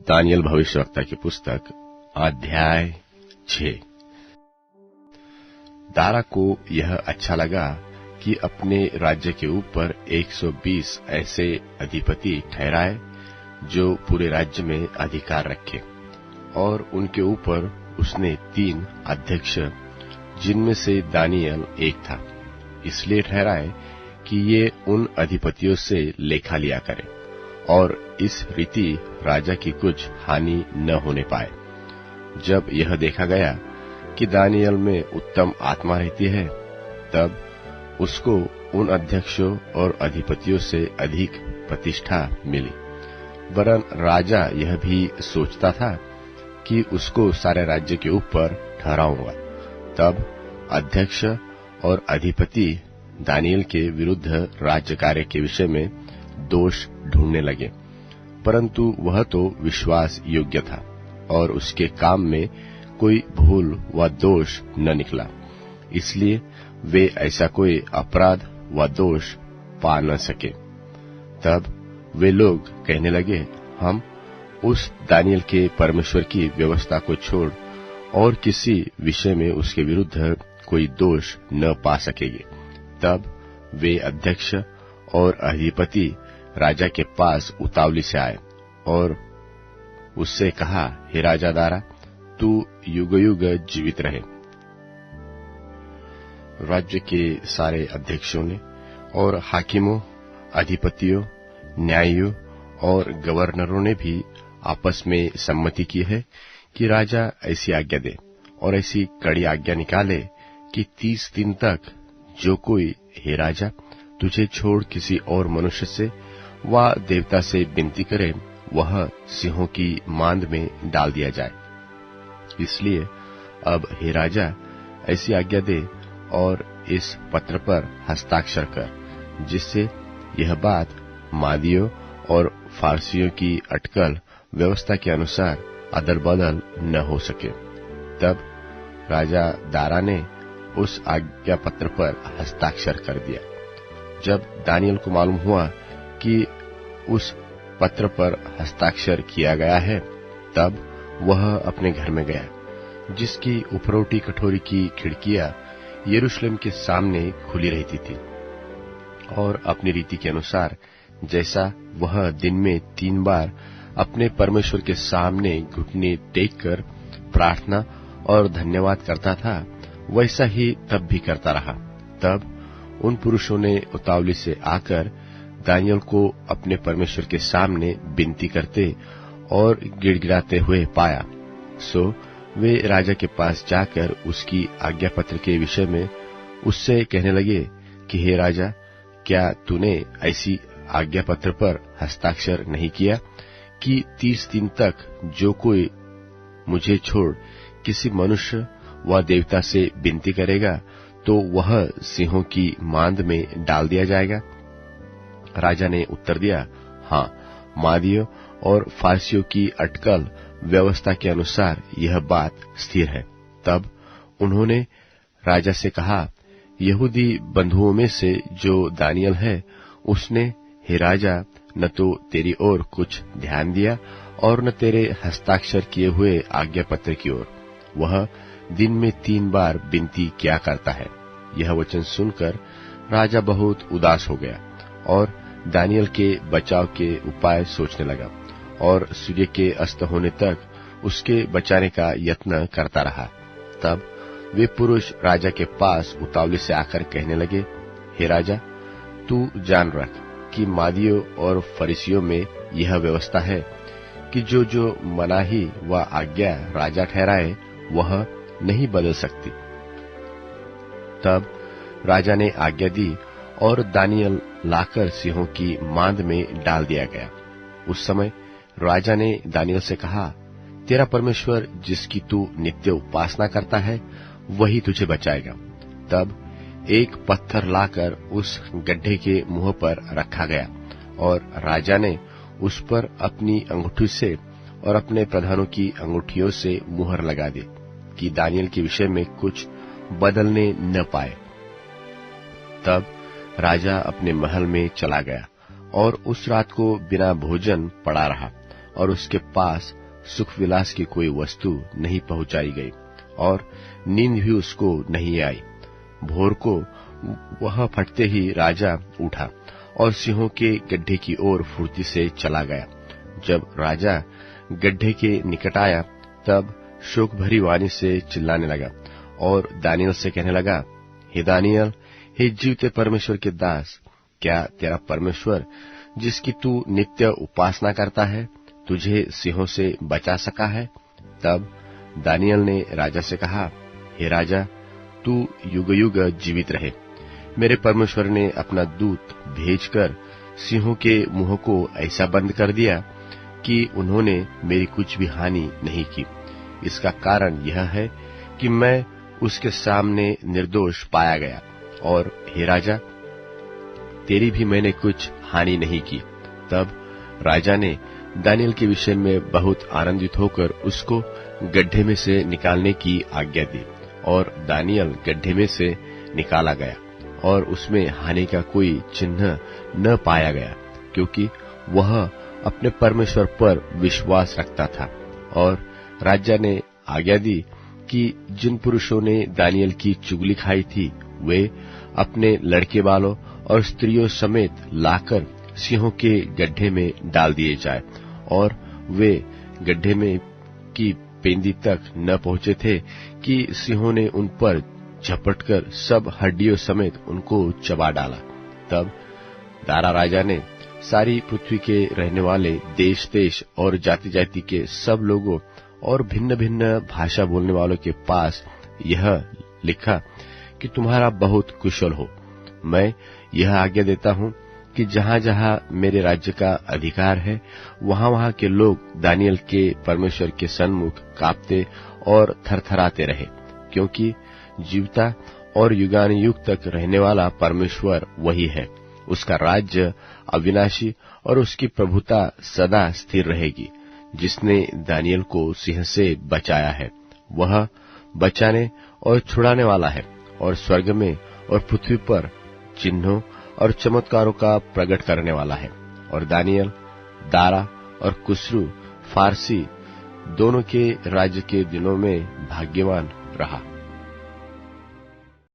Daniel भविष्यवक्ता की पुस्तक अध्याय 6। दारा को यह अच्छा लगा कि अपने राज्य के ऊपर 120 ऐसे अधिपति ठहराए जो पूरे राज्य में अधिकार रखे, और उनके ऊपर उसने 3 अध्यक्ष जिनमें से दानियल एक था, इसलिए ठहराए कि ये उन अधिपतियों से लेखा लिया करें और इस रीति राजा की कुछ हानि न होने पाए। जब यह देखा गया कि दानियल में उत्तम आत्मा रहती है, तब उसको उन अध्यक्षों और अधिपतियों से अधिक प्रतिष्ठा मिली। वरन राजा यह भी सोचता था कि उसको सारे राज्य के ऊपर ठहराऊंगा। तब अध्यक्ष और अधिपति दानियल के विरुद्ध राज्य कार्य के विषय में दोष ढूंढने लगे, परंतु वह तो विश्वास योग्य था और उसके काम में कोई भूल व दोष न निकला, इसलिए वे ऐसा कोई अपराध व दोष पा न सके। तब वे लोग कहने लगे, हम उस दानियल के परमेश्वर की व्यवस्था को छोड़ और किसी विषय में उसके विरुद्ध कोई दोष न पा सकेंगे। तब वे अध्यक्ष और अधिपति राजा के पास उतावली से आए और उससे कहा, हे राजा दारा, तू युग-युग जीवित रहे। राज्य के सारे अध्यक्षों ने और हाकिमों, अधिपतियों, न्यायियों और गवर्नरों ने भी आपस में सम्मति की है कि राजा ऐसी आज्ञा दे और ऐसी कड़ी आज्ञा निकाले कि 30 दिन तक जो कोई, हे राजा, तुझे छोड़ किसी और मनुष्य से व देवता से विनती करे, वह सिंहों की मांद में डाल दिया जाए। इसलिए अब हे राजा, ऐसी आज्ञा दे और इस पत्र पर हस्ताक्षर कर, जिससे यह बात मादियों और फारसियों की अटकल व्यवस्था के अनुसार अदल बदल न हो सके। तब राजा दारा ने उस आज्ञा पत्र पर हस्ताक्षर कर दिया। जब दानियल को मालूम हुआ कि उस पत्र पर हस्ताक्षर किया गया है, तब वह अपने घर में गया, जिसकी उपरोटी कठोरी की खिड़कियां यरूशलेम के सामने खुली रहती थी, और अपनी रीति के अनुसार जैसा वह दिन में 3 बार अपने परमेश्वर के सामने घुटने टेक कर प्रार्थना और धन्यवाद करता था, वैसा ही तब भी करता रहा। तब उन पुरुषों ने उतावली से आकर दानियल को अपने परमेश्वर के सामने विनती करते और गिड़गिड़ाते हुए पाया। सो वे राजा के पास जाकर उसकी आज्ञा पत्र के विषय में उससे कहने लगे कि हे राजा, क्या तूने ऐसी आज्ञा पत्र पर हस्ताक्षर नहीं किया कि 30 दिन तक जो कोई मुझे छोड़ किसी मनुष्य व देवता से विनती करेगा, तो वह सिंहों की मांद में डाल दिया जाएगा? राजा ने उत्तर दिया, हाँ, मादियों और फारसियों की अटकल व्यवस्था के अनुसार यह बात स्थिर है। तब उन्होंने राजा से कहा, यहूदी बंधुओं में से जो दानियल है, उसने, हे राजा, न तो तेरी ओर कुछ ध्यान दिया और न तेरे हस्ताक्षर किए हुए आज्ञा पत्र की ओर। वह दिन में 3 बार विनती किया करता है। यह वचन सुनकर राजा बहुत उदास हो गया और दानियल के बचाव के उपाय सोचने लगा, और सूर्य के अस्त होने तक उसके बचाने का यत्न करता रहा। तब वे पुरुष राजा के पास उतावली से आकर कहने लगे, हे राजा, तू जान रख कि मादियों और फरीसियों में यह व्यवस्था है कि जो जो मनाही व आज्ञा राजा ठहराए, वह नहीं बदल सकती। तब राजा ने आज्ञा दी और दानियल लाकर सिंहों की मांद में डाल दिया गया। उस समय राजा ने दानियल से कहा, तेरा परमेश्वर जिसकी तू नित्य उपासना करता है, वही तुझे बचाएगा। तब एक पत्थर लाकर उस गड्ढे के मुंह पर रखा गया, और राजा ने उस पर अपनी अंगूठी से और अपने प्रधानों की अंगूठियों से मुहर लगा दी कि दानियल के विषय में कुछ बदलने न पाए। तब राजा अपने महल में चला गया और उस रात को बिना भोजन पड़ा रहा, और उसके पास सुख विलास की कोई वस्तु नहीं पहुंचाई गई और नींद भी उसको नहीं आई। भोर को वह फटते ही राजा उठा और सिंहों के गड्ढे की ओर फुर्ती से चला गया। जब राजा गड्ढे के निकट आया तब शोक भरी वाणी से चिल्लाने लगा और दानियल से कहने लगा, हे दानियल, हे जीवते परमेश्वर के दास, क्या तेरा परमेश्वर जिसकी तू नित्य उपासना करता है तुझे सिंहों से बचा सका है? तब दानियल ने राजा से कहा, हे राजा, तू युग युग जीवित रहे। मेरे परमेश्वर ने अपना दूत भेजकर सिंहों के मुंह को ऐसा बंद कर दिया कि उन्होंने मेरी कुछ भी हानि नहीं की। इसका कारण यह है कि मैं उसके सामने निर्दोष पाया गया और हे राजा, तेरी भी मैंने कुछ हानि नहीं की। तब राजा ने दानियल के विषय में बहुत आनंदित होकर उसको गड्ढे में से निकालने की आज्ञा दी और दानियल गड्ढे में से निकाला गया और उसमें हानि का कोई चिन्ह न पाया गया, क्योंकि वह अपने परमेश्वर पर विश्वास रखता था। और राजा ने आज्ञा दी कि जिन पुरुषों ने दानियल की चुगली खाई थी वे अपने लड़के बालों और स्त्रियों समेत लाकर सिंहों के गड्ढे में डाल दिए जाए। और वे गड्ढे में की पेंदी तक न पहुंचे थे कि सिंहों ने उन पर झपटकर सब हड्डियों समेत उनको चबा डाला। तब दारा राजा ने सारी पृथ्वी के रहने वाले देश देश और जाति जाति के सब लोगों और भिन्न भिन्न भाषा बोलने वालों के पास यह लिखा कि तुम्हारा बहुत कुशल हो। मैं यह आज्ञा देता हूं कि जहां जहां मेरे राज्य का अधिकार है वहां वहां के लोग दानियल के परमेश्वर के सन्मुख कांपते और थरथराते रहे, क्योंकि जीवता और युगानुयुग तक रहने वाला परमेश्वर वही है। उसका राज्य अविनाशी और उसकी प्रभुता सदा स्थिर रहेगी। जिसने दानियल को सिंह से बचाया है वह बचाने और छुड़ाने वाला है और स्वर्ग में और पृथ्वी पर चिन्हों और चमत्कारों का प्रकट करने वाला है। और दानियल, दारा और कुस्रू फारसी दोनों के राज्य के दिनों में भाग्यवान रहा।